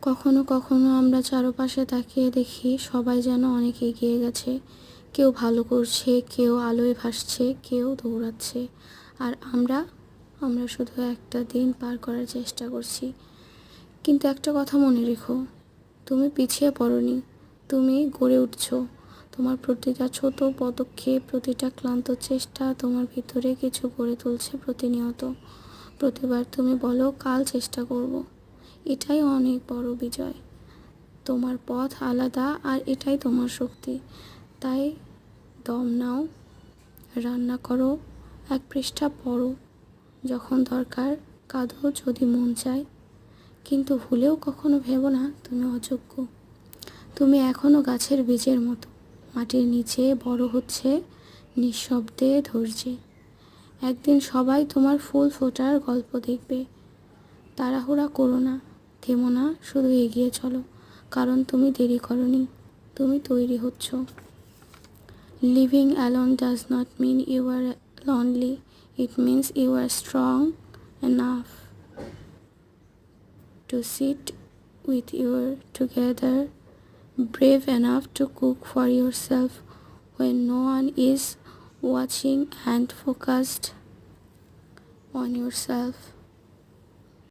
কখনো কখনো আমরা চারপাশে তাকিয়ে দেখি সবাই যেন অনেক এগিয়ে গেছে। কেউ ভালো করছে, কেউ আলোয় ভাসছে, কেউ দৌড়াচ্ছে। আর আমরা আমরা শুধু একটা দিন পার করার চেষ্টা করছি। কিন্তু একটা কথা মনে রেখো, তুমি পিছিয়ে পড়োনি, তুমি গড়ে উঠছো। তোমার প্রতিটা ছোট পদক্ষেপ, প্রতিটা ক্লান্ত চেষ্টা তোমার ভিতরে কিছু গড়ে তুলছে প্রতিনিয়ত। প্রতিবার তুমি বলো কাল চেষ্টা করব, এটাই অনেক বড় বিজয়। তোমার পথ আলাদা আর এটাই তোমার শক্তি। তাই দম নাও, রান্না করো, এক পৃষ্ঠা পড়ো, যখন দরকার কাঁদো যদি মন চায়। কিন্তু ভুলেও কখনো ভেবো না তুমি অযোগ্য। তুমি এখনও গাছের বীজের মতো, মাটির নিচে বড় হচ্ছে নিঃশব্দে, ধৈর্যে। একদিন সবাই তোমার ফুল ফোটার গল্প দেখবে। তাড়াহুড়া করো না, থেমো না, শুধু এগিয়ে চলো। কারণ তুমি দেরি করনি, তুমি তৈরি হচ্ছ। Living alone does not mean you are lonely. It means you are strong enough to sit with your together, brave enough to cook for yourself when no one is watching, and focused on yourself.